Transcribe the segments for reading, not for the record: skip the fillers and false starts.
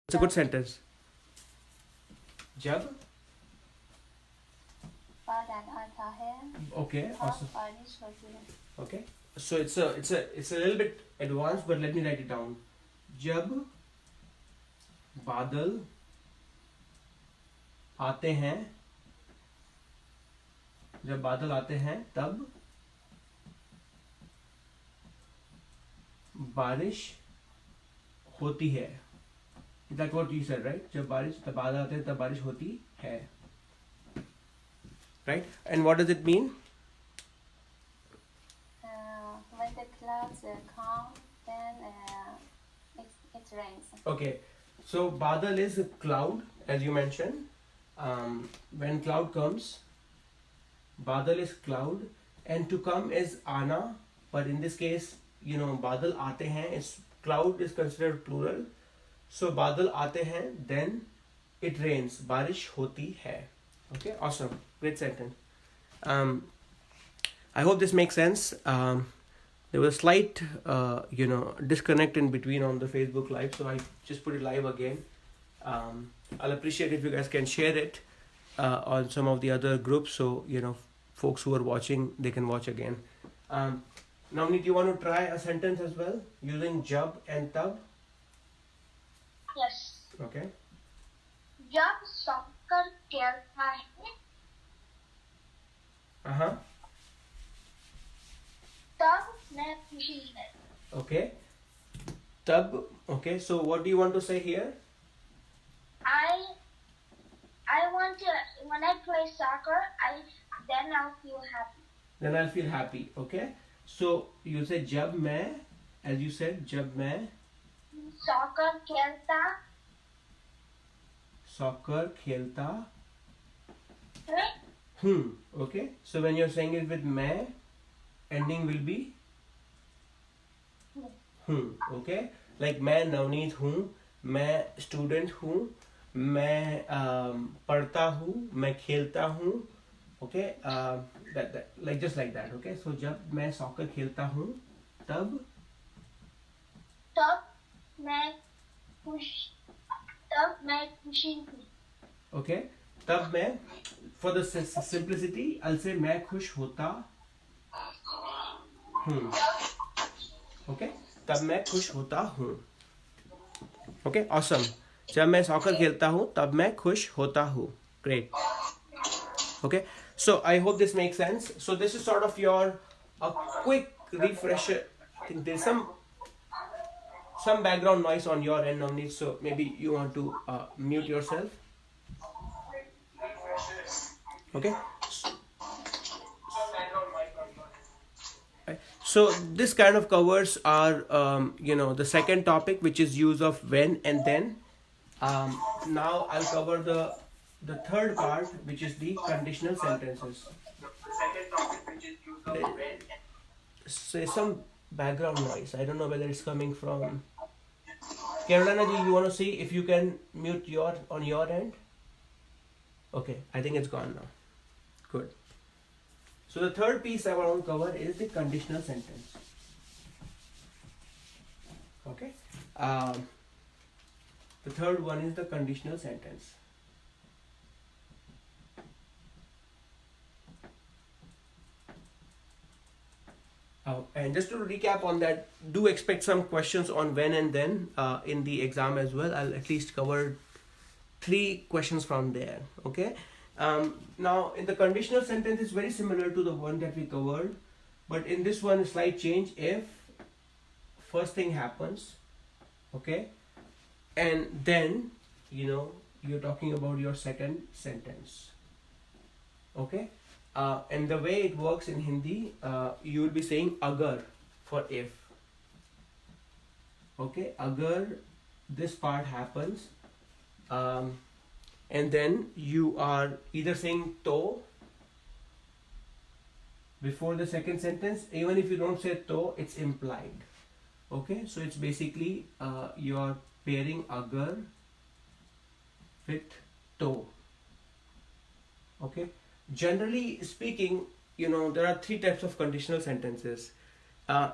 It's a good sentence. जब बादल आता है Okay, हाँ awesome. बारिश होती है Okay, so it's a little bit advanced, but let me write it down. जब बादल आते हैं, जब बादल आते हैं तब बारिश होती है. Is that what you said, right? जब बादल आते हैं तब बारिश होती है. Right? And what does it mean? when the clouds come then it rains Okay, so badal is a cloud, as you mentioned. When cloud comes, badal is cloud, and to come is ana. But in this case, badal aate hain. Is cloud is considered plural. So badal aate hain, then it rains. Barish hoti hai. Okay, awesome, great sentence. I hope this makes sense. There was a slight, disconnect in between on the Facebook Live, so I just put it live again. I'll appreciate if you guys can share it on some of the other groups, so folks who are watching, they can watch again. Navneet, do you want to try a sentence as well using jab and tab? yes Okay. जब soccer खेलता है Uh-huh. तब मैं खुशी है Okay. Tab. Okay. So what do you want to say here? I want to when I play soccer then I'll feel happy Then I'll feel happy. Okay. So you say jab main, as you said, jab main soccer khelta है Okay, so when you're saying it with main, ending will be okay, like मैं नवनीत हूँ, मैं student हूँ, मैं पढ़ता हूँ, मैं खेलता हूँ. Okay, that like just like that. Okay, so जब मैं सॉकर खेलता हूँ तब मैं खुशी हूँ okay, तब मैं, for the simplicity I'll say मैं खुश होता हूँ. Okay, तब मैं खुश होता हूँ. Okay, awesome. जब मैं सॉकर खेलता हूँ तब मैं खुश होता हूँ. Great. Okay, so I hope this makes sense. So this is sort of your a quick refresher. I think there's some background noise on your end, Navneet, so maybe you want to mute yourself. Okay. So this kind of covers our the second topic, which is use of when and then. Now I'll cover the third part, which is the conditional sentences. Say some background noise. I don't know whether it's coming from Carolina ji. You want to see if you can mute on your end? Okay, I think it's gone now. Good. So the third piece I want to cover is the conditional sentence. Okay. The third one is the conditional sentence. And just to recap on that, do expect some questions on when and then in the exam as well. I'll at least cover 3 questions from there. Okay. Now in the conditional sentence, it's very similar to the one that we covered, but in this one, a slight change. If first thing happens, okay, and then you're talking about your second sentence. Okay. And the way it works in Hindi, you will be saying agar for if. Okay, agar this part happens, and then you are either saying to before the second sentence. Even if you don't say to, it's implied. Okay, so it's basically you're pairing agar with to. Okay. Generally speaking, there are 3 types of conditional sentences.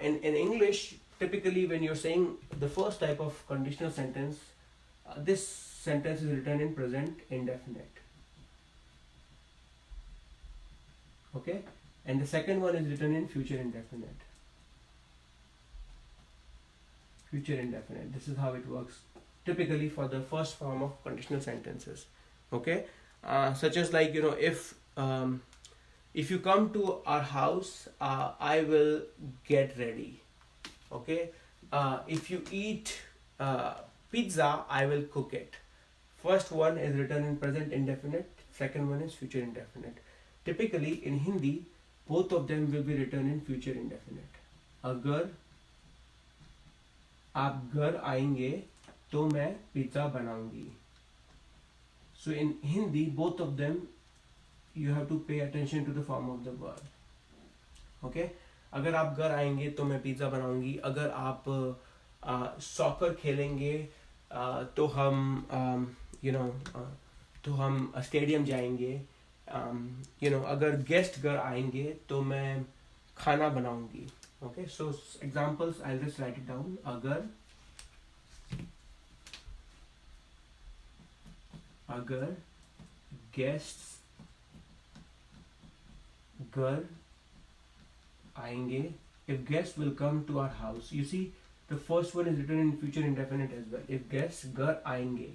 In English, typically when you're saying the first type of conditional sentence, This sentence is written in present indefinite. Okay, and the second one is written in future indefinite. Future indefinite. This is how it works typically for the first form of conditional sentences. Okay, such as like, if you come to our house, I will get ready. Okay, if you eat pizza, I will cook it. First one is written in present indefinite, second one is future indefinite. Typically in Hindi, both of them will be written in future indefinite. अगर आप घर आएंगे तो मैं pizza बनाऊंगी. So in Hindi, both of them you have to pay attention to the form of the verb. Okay, अगर आप घर आएंगे तो मैं पिज्जा बनाऊंगी. अगर आप सॉकर खेलेंगे तो हम तो हम स्टेडियम जाएंगे. अगर गेस्ट घर आएंगे तो मैं खाना बनाऊंगी. Okay, so examples, I'll just write it down. अगर guests घर आएंगे, if guests will come to our house. You see, the first one is written in future indefinite as well. If guests घर आएंगे,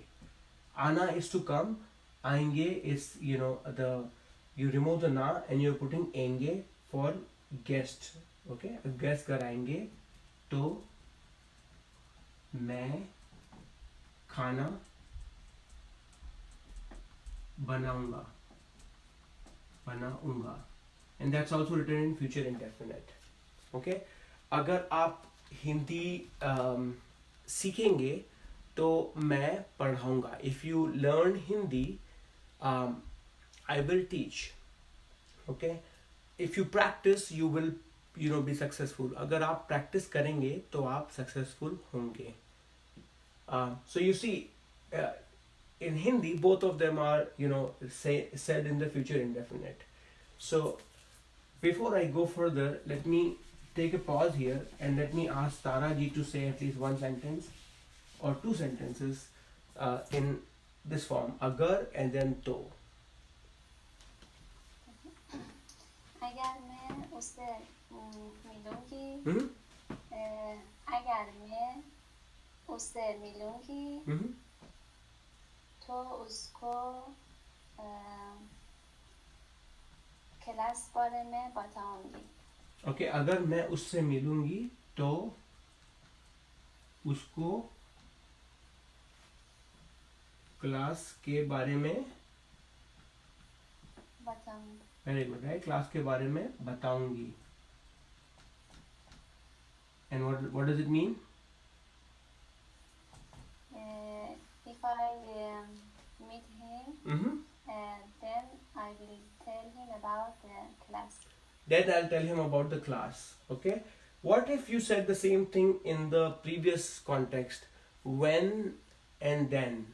आना is to come, आएंगे is you remove the na and you're putting एंगे for guest. Okay, if guests घर आएंगे तो मैं खाना बनाऊंगा. And that's also written in future indefinite. Okay, अगर आप हिंदी सीखेंगे तो मैं पढ़ाऊंगा. If you learn Hindi, I will teach. Okay, if you practice, you will be successful. अगर आप practice करेंगे तो आप successful होंगे. So you see, in Hindi, both of them are said in the future indefinite. So before I go further, let me take a pause here and let me ask Tara ji to say at least one sentence or two sentences in this form, agar and then to. अगर मैं उससे मिलूंगी, अगर मैं उससे मिलूंगी तो उसको क्लास बारे में बताऊंगी. Okay, अगर मैं उससे मिलूंगी तो उसको क्लास के बारे में बताऊंगी. Very good, right. क्लास के बारे में बताऊंगी. And what does it mean? If I meet him, then I will tell him about the class. Then I'll tell him about the class. Okay. What if you said the same thing in the previous context? When and then.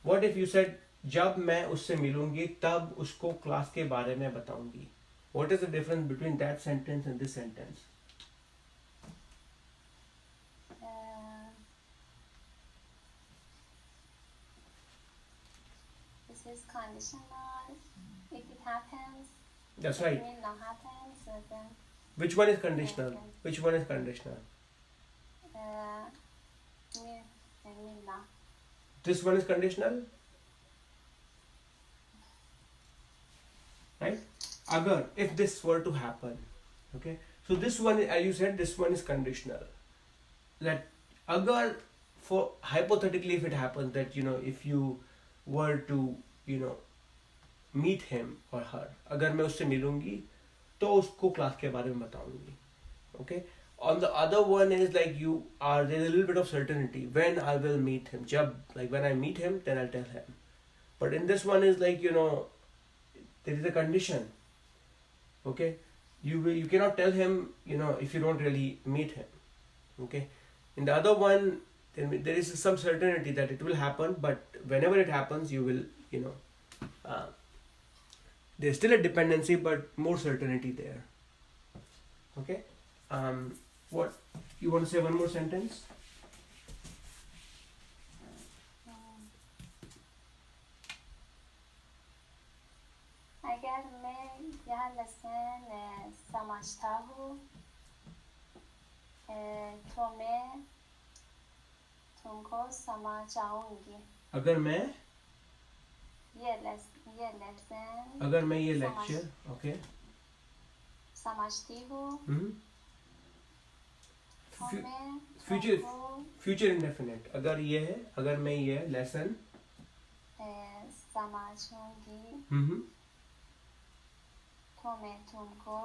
What if you said जब मैं उससे मिलूंगी तब उसको class के बारे में बताऊंगी? What is the difference between that sentence and this sentence? This is conditional. If it happens, That's right. it will not happen. So then, Which one is conditional? Which one is conditional? will not. This one is conditional? Right? Agar, if this were to happen. Okay. So this one, as you said, this one is conditional. That agar, for hypothetically, if it happens that if you were to meet him or her, अगर मैं उससे मिलूंगी तो उसको class के बारे में बताऊंगी. Okay. On the other one is like there's a little bit of certainty when I will meet him. जब, like when I meet him, then I'll tell him. But in this one is like there is a condition. Okay, you cannot tell him if you don't really meet him. Okay, in the other one there is some certainty that it will happen, but whenever it happens you will there's still a dependency but more certainty there. Okay, what you want to say one more sentence? अगर मैं यह lesson समझता हूँ तो मैं तुमको समझाऊंगी. अगर मैं ये लेसन अगर मैं ये लेक्चर ओके समझती हूँ तो मैं फ्यूचर तुमको फ्यूचर इंडेफिनिट. अगर ये है, अगर मैं ये लेसन समझूंगी तो मैं तुमको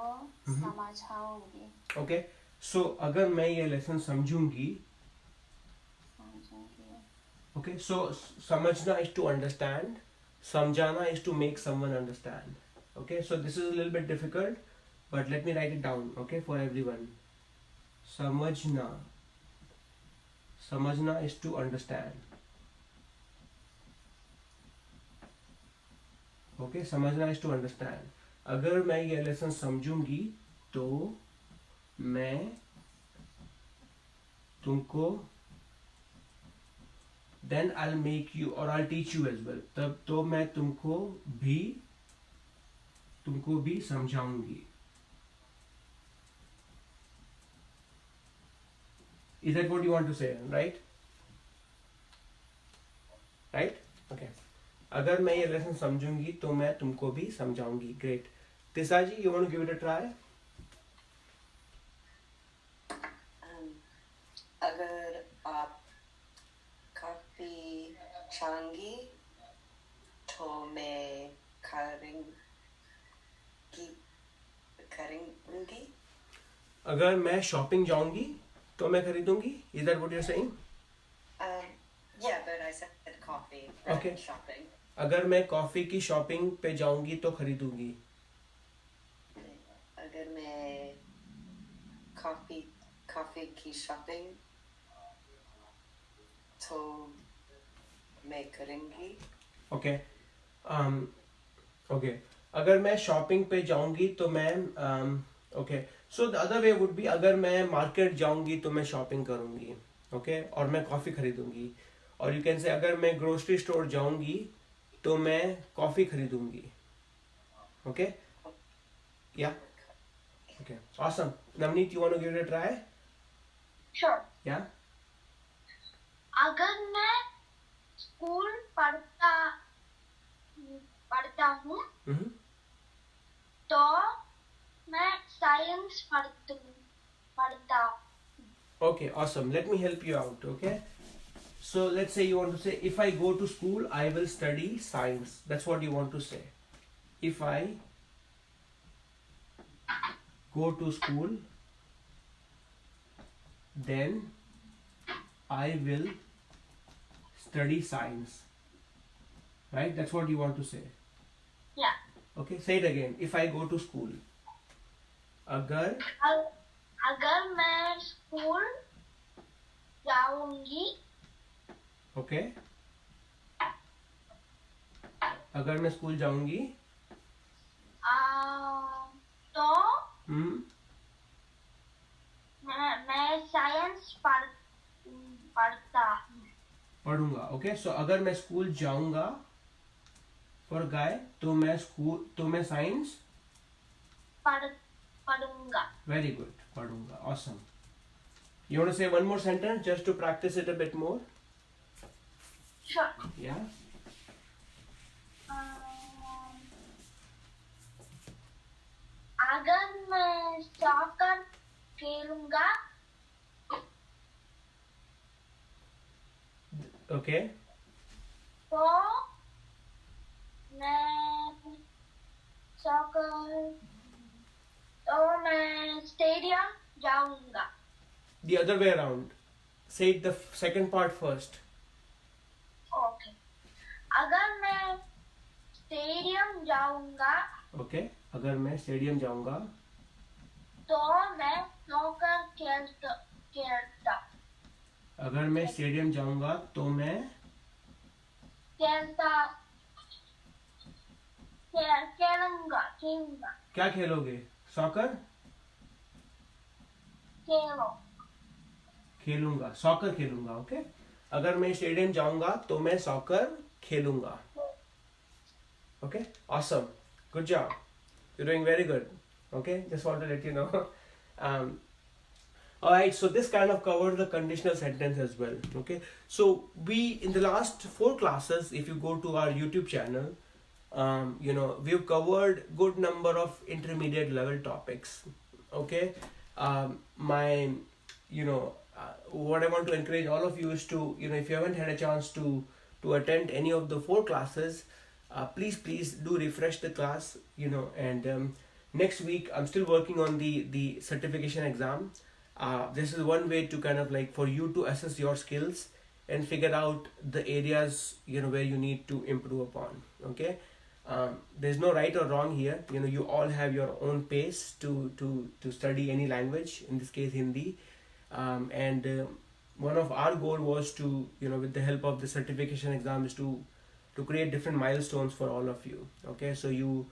समझाऊंगी. ओके. सो अगर मैं ये लेसन समझूंगी. ओके. सो समझना इज टू अंडरस्टैंड, समझाना is to make someone understand. Okay, so this is a little bit difficult, but let me write it down, okay, for everyone. Samajhna. Samajhna is to understand. Okay, समझना is to understand. अगर मैं ये lesson समझूंगी तो मैं तुमको then I'll make you or I'll teach you as well. तब तो मैं तुमको भी समझाऊंगी. Is that what you want to say, right? Right? Okay. अगर मैं ये लेसन समझूंगी तो मैं तुमको भी समझाऊंगी. Great. Tisa ji, you want to give it a try? अगर आप काफी चाहेंगी तो मैं करूंगी. अगर मैं शॉपिंग जाऊंगी तो मैं खरीदूंगी. Is that what you're saying? Yeah, but I said coffee. Okay. Shopping. अगर मैं कॉफी की शॉपिंग पे जाऊंगी तो खरीदूंगी. अगर मैं कॉफी की शॉपिंग तो मैं करूंगी. ओके. ओके. अगर मैं शॉपिंग पे जाऊंगी तो मैं okay. So the other way would be अगर मैं मार्केट जाऊंगी तो मैं शॉपिंग करूंगी. ओके. और मैं कॉफी खरीदूंगी. और यू कैन से अगर मैं ग्रोसरी स्टोर जाऊंगी तो मैं कॉफी खरीदूंगी. Okay. Yeah. Okay. Awesome. Navneet, you want to give it a try? Sure. Yeah. अगर मैं स्कूल पढ़ता हूँ तो मैं साइंस पढ़ता. Okay, awesome. Let me help you out, okay? So let's say you want to say, if I go to school, I will study science. That's what you want to say. If I go to school, then I will study science. Right? That's what you want to say. Yeah. Okay, say it again. If I go to school. अगर मैं school जाऊंगी. Okay. अगर मैं school जाऊंगी तो मैं science पढ़ूंगा. Okay. सो अगर मैं स्कूल जाऊंगा फॉर गाय तो मैं साइंस पढ़ूंगा. Very good. पढ़ूंगा. Awesome. You want to say one more sentence just to practise it a bit more? Sure. Yeah. अगर मैं सॉकर खेलूंगा ओके. तो मैं स्टेडियम जाऊंगा. The other way around. Say the second part first. Okay. अगर मैं stadium जाऊंगा okay. अगर मैं स्टेडियम जाऊंगा तो मैं सॉकर खेलता. अगर मैं स्टेडियम जाऊंगा तो मैं खेलूंगा. क्या खेलोगे? सॉकर खेलूंगा. सॉकर खेलूंगा. ओके. अगर मैं स्टेडियम जाऊंगा तो मैं सॉकर खेलूंगा. Okay. Awesome. Good job. You're doing very good. Okay, just want to let you know. um, all right, so this kind of covered the conditional sentence as well. Okay, so we in the last 4 classes, if you go to our YouTube channel, we've covered good number of intermediate level topics. Okay, my what I want to encourage all of you is to, if you haven't had a chance to attend any of the 4 classes, please do refresh the class. And next week I'm still working on the certification exam. This is one way to kind of like for you to assess your skills and figure out the areas where you need to improve upon. Okay, there's no right or wrong here. You all have your own pace to study any language, in this case Hindi. And one of our goal was to, with the help of the certification exam, is to create different milestones for all of you. Okay, so you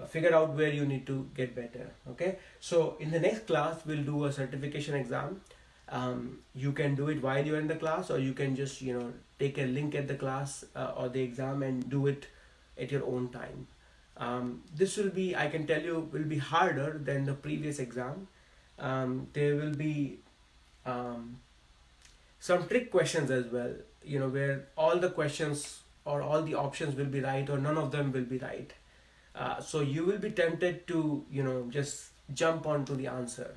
figure out where you need to get better. Okay, so in the next class we'll do a certification exam. You can do it while you're in the class, or you can just take a link at the class or the exam and do it at your own time. This will be, I can tell you, will be harder than the previous exam. There will be some trick questions as well, where all the questions or all the options will be right or none of them will be right. So you will be tempted to just jump onto the answer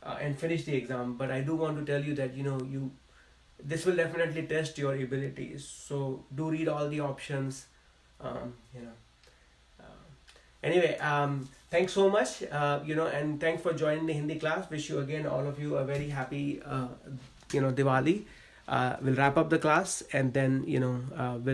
and finish the exam. But I do want to tell you that this will definitely test your abilities. So do read all the options. Um, you know. Anyway, thanks so much. And thanks for joining the Hindi class. Wish you again, all of you, a very happy Diwali. We'll wrap up the class and then we'll